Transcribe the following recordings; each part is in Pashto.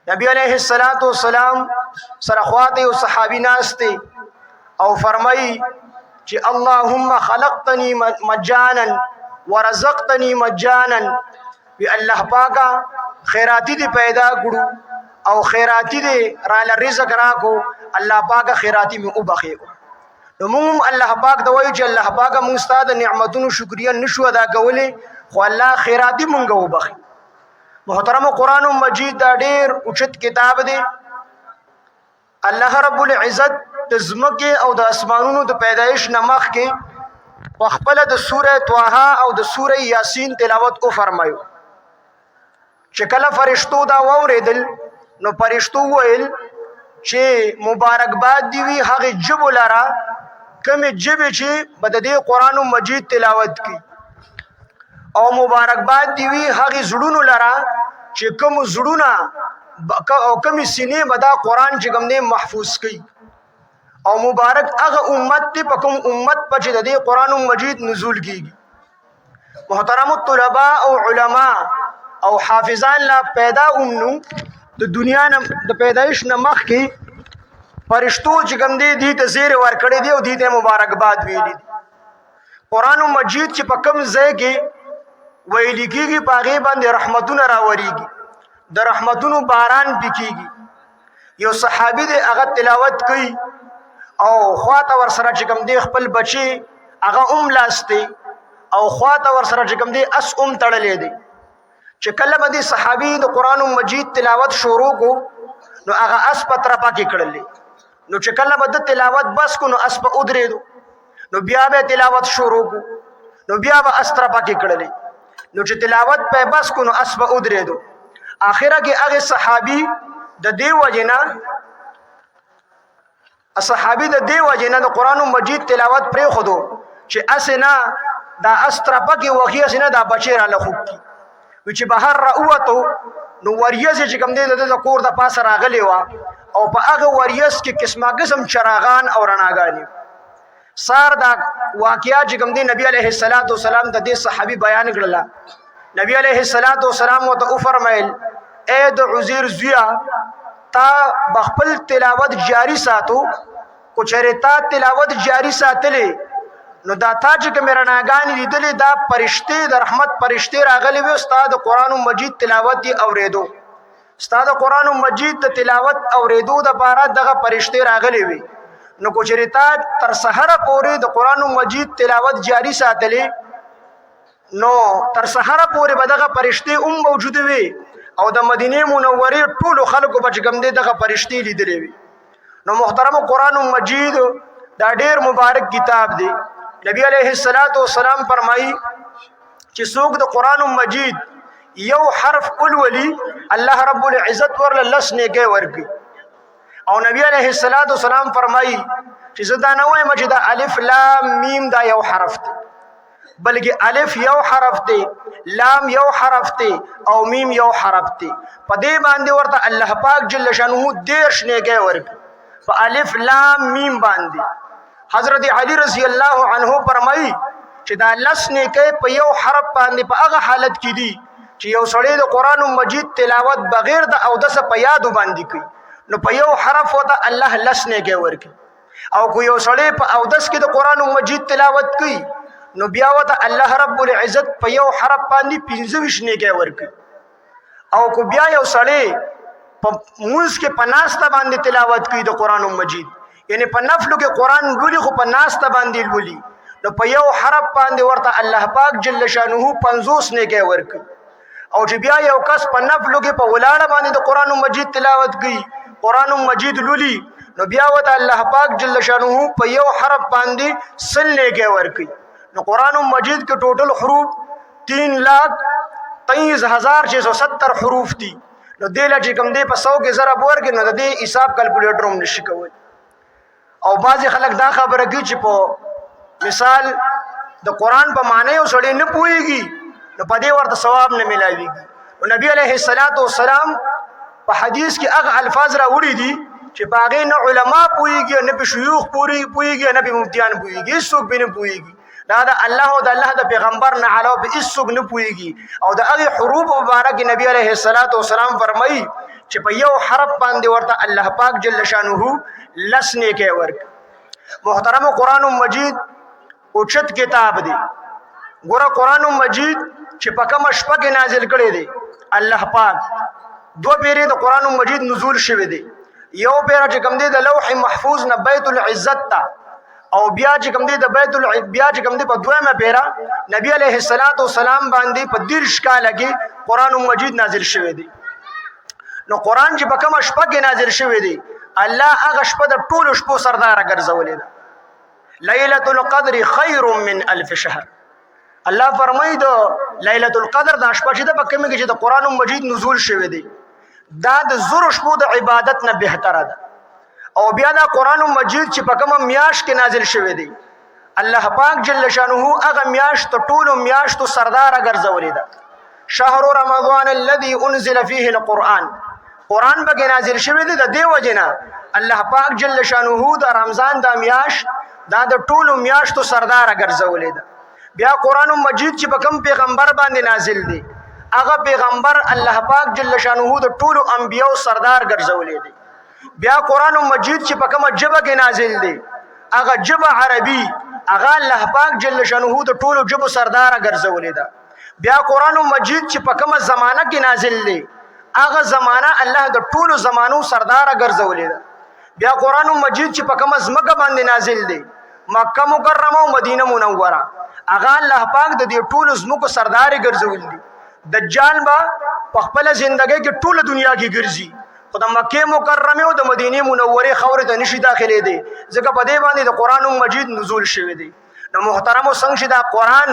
نبی علیہ الصلوۃ والسلام سره خواته او صحابي ناسته او فرمایي چې اللهم خلقتني مجانا ورزقتني مجانا وی الله پاکا خیراتی دی پیدا کړو او خیراتی دی را ل رزق راکو الله پاکا خیراتی می وبخي نو موږ الله پاک د وایو چې الله پاکا موږ ستاسو نعمتونو شکریا نشو ادا کولې خو الله خیراتی موږ وبخي. محترم قرآن مجید دا ډیر اوچت کتاب دی. الله رب العزت د زمکه او د اسمانونو د پیدایش نمخ کې په خپل د سوره طه او د سوره یاسین تلاوت او فرمایو چې کله فرشتو دا ووریدل نو فرشتو ویل چې مبارکباد دی وی هغه جبو لرا کوم جبه چې بد دې قرآن مجید تلاوت کی او مبارکباد دی وی هغه زړونو لرا چې کوم زړونه او کوم سینې به دا قرآن چې کوم نه محفوظ کړي او مبارک هغه امت ته په کوم امت په چې د دې قرآن مجید نزول کیږي. محترم الطلباء او علما او حافظان لا پیدا اومنو د دنیا د پیدایش نه مخکې فرشتو چې کوم دي ته زیر ورکړي دي او دي ته مبارکباد ویلي دي. قرآن مجید چې په کوم ځای کې ویل کېږي په هغې باندې رحمتونه راوریږي د رحمتونو باران پکېږي. یو صحابي دی هغه تلاوت کوي او خواته ورسره چې کوم دی خپل بچي هغه لاستی او خواته ورسره چې کوم دی اس تړلی دی چې کله به دی صحابي د قرآن مجید تلاوت شروع کو نو هغه اس په طرفه کې کړلی نو چې کله به د تلاوت بس کو نو اس په ودرېدو نو بیا به تلاوت شروع کو نو بیا به اس طرفه کې کړلی نو چې تلاوت په بس کو نو اس په ودرېدو اخره کې هغه صحابي د دې وجنا د قرآن مجید تلاوت پرې خودو چې اسنا دا استرپه کې وخی اسنا دا بچی را لخوب کی چې بهر راوته نو وریځ چې کوم دی د کور د پاسه راغلی و او په هغه وریځ کې قسمه قسم چراغان او رڼاګانې سار دا واقعیا چې کوم دی نبی علیه الصلاۃ والسلام د دې صحابي بیان کړل. نبی علیه الصلاۃ والسلام وته فرمایل اے د عزیر زویا تا بخپل تلاوت جاری ساتو کو چېرې تا تلاوت جاری ساتلې نو دا تا چې کوم رڼاګانې لیدلې دا فرشتې د رحمت فرشتې راغلي وي استاد قرآن مجید تلاوت دی اوریدو استاد قرآن مجید ته تلاوت اوریدو د بارا دغه فرشتې راغلي وي نو کو چېرې تا تر سحر پورې د قرآن مجید تلاوت جاری ساتلې نو تر سحر پورې به دغه فرشتې موجود وي او د مدینه منورې ټولو خلکو به چې کوم دی دغه فرشتې لیدلې وي. نو محترم قرآن مجید دا ډیر مبارک کتاب دی. نبی علیہ الصلوۃ والسلام فرمایي چې څوک د قرآن مجید یو حرف ولولي الله رب العزت ورله لس نیکۍ ورکړي او نبی علیہ الصلوۃ والسلام فرمایي چې زه دا نه وایم چې دا الف لام میم دا یو حرف دی بلکې الف یو حرف دی لام یو حرف دی او میم یو حرف دی په دې باندې ورته الله پاک جل شانه 10 نیکۍ ورکړي په الف لام میم باندې. حضرت علی رضی الله عنه فرمایي چې دا لس نیکۍ په یو حرف باندې په هغه حالت کې دي چې یو سړی د قرآن مجید تلاوت بغیر د اودس په یادو باندې کوي نو په یو حرف وته الله لس نیکۍ ورکړي او کو یو سړی په اودس کې د قرآن مجید تلاوت کوي نو بیا وته الله رب العزت په یو حرف باندې 25 نیکۍ ورکړي او کو بیا یو سړی په موږ کې په ناسته باندې تلاوت کوي د قرآن مجید یعنی په نفلو کې قرآن لولي خو په ناسته باندې لولي نو په یو حرف باندې ورته الله پاک جل شانه 50 نیکۍ ورکړي او چې بیا یو کس په نفلو کې په ولاړه باندې د قرآن مجید تلاوت کوي قرآن مجید لولي نو بیا وته الله پاک جل شانه په یو حرف باندې 100 نیکۍ ورکړي. نو قرآن مجید کے ٹوٹل حروف 3,23,670 حروف تھی نو دیلا چې کوم دی په 100 کې ضرب ورکړي نو د دې حساب کیلکولیټر هم نشي کولی او بعضې خلک دا خبره کوي چې په مثال د قرآن په معنی یو سړی نه پوهېږي نو په دې ورته ثواب نه میلاویږي. نو نبی علیه الصلاۃ والسلام په حدیث کې هغه الفاظ راوړي دي چې په هغې نه علما پوهېږي نه په شیوخ پوهېږي نه په مفتیان پوهېږي هېڅوک پرې نه پوهېږي دا د الله او د الله د پیغمبر نه علاوه به هېڅوک نه پوهېږي او د هغې حروف مبارک نبی علیه الصلاۃ والسلام فرمایي چې په یو حرف باندې ورته الله پاک جل شانه لس نیکه ورک. محترم قرآن مجید اوچت کتاب دی. ګوره قرآن مجید چې په کومه شپه کې نازل کړی دی الله پاک دو پیری د قرآن مجید نزول شوی دی. یو پیره چې کوم دی د لوح محفوظ نه بیت العزت ته او بیا چې کوم دی د بیا چې کوم دی په دویمه پیره نبی علیه السلام باندې په 30 کال کې قرآن مجید نازل شوی دی. نو قرآن چې په کومه شپه کې نازل شوی دی الله هغه شپه د ټولو شپو سردار ګرځولې ده. ليلة القدر خير من 1000 شهر. الله فرمایي د ليلة القدر د شپه چې د پکې کې چې د قرآن مجید نزول شوی دی دا د زور شپو د عبادت نه بهتره ده. او بیا دا قرآن مجید چې په کومه میاش کې نازل شوی دی الله پاک جل شانه هغه میاش ته ټولو میاشتو سردار ګرځولې ده. شهر رمضان الذي انزل فيه القرآن. قرآن به نازل شوی دی د دې وجنه الله پاک جل شانه د رمضان د میاش دا د ټولو میاشتو سردار ګرځولې ده. بیا قرآن مجید چې په کوم پیغمبر باندې نازل دی هغه پیغمبر الله پاک جل شانه د ټولو انبیو سردار ګرځولې دی. بیا قرآن مجید چې په کومه ژبه کې نازل دی هغه ژبه عربي هغه الله پاک جل شانه د ټولو ژبو سردار ګرځولې ده. بیا قرآن مجید چې په کومه زمانہ کې نازل دی هغه زمانہ الله د ټولو زمانو سردار ګرځولې ده. بیا قرآن مجید چې په کومه ځمکه باندې نازل دی مکه مکرمه او مدینه منوره هغه الله پاک د دې ټولو ځمکو سردار ګرځول دي. دجال با په خپل ژوندۍ کې ټوله دنیا کې ګرځي خو د مکه مکرمه او د مدینه منوره خاورې ته نشي داخلي دي ځکه په دې باندې د قرآن مجید نزول شوی دی. نو محترم څنګه چې دا قرآن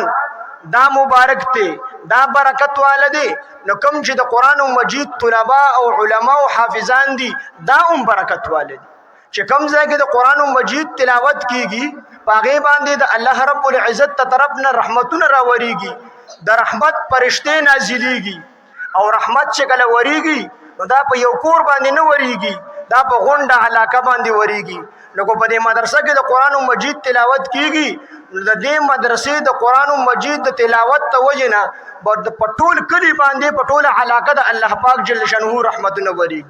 دا مبارک دی دا برکت والده نو کوم چې د قرآن مجید طلبا او علما او حافظان دي دا هم برکت والده چې کوم ځای کې د قرآن مجید تلاوت کیږي پاغه باندې د الله رب العزت ته طرف نه رحمتونه راوړيږي د رحمت فرشته نازلېږي او رحمت چې کله وریږي نو دا په یو کور باندې نه وریږي دا په غونډه علاقه باندې وریږي. نو په دې مدرسه کې د قرآن مجید تلاوت کیږي د دې مدرسې د قرآن مجید د تلاوت ته وجنه په ټول کلی باندې په ټول علاقه د الله پاک جل شانه رحمتونه وریږي.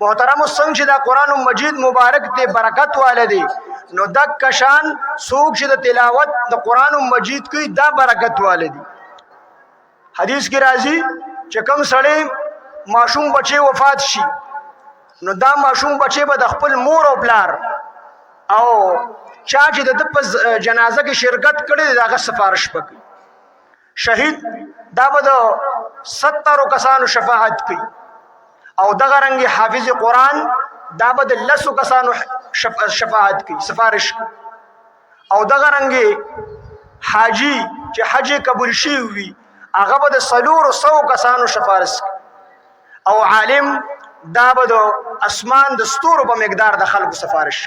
محترم څنګه چې دا قرآن مجید مبارک ته برکت والده نو د کشان څوک چې د تلاوت د قرآن مجید کوي دا برکت والدي. حدیث کې راځي چې کوم سړی معصوم بچي وفات شي نو دا معصوم بچي به د خپل مور او پلار او چا چې د په جنازه کې شرکت کړي دغه سفارش وکړي. شهید دا به د 70 کسانو شفاعت کوي او دغه رنګ حافظ قرآن دا به د 10 کسانو شفاعت کوي سفارش او دغه رنګ حاجی چې حج قبول شي وي هغه به د 400 کسانو سفارش او عالم دا به د اسمان د ستورو په مقدار د خلکو سفارش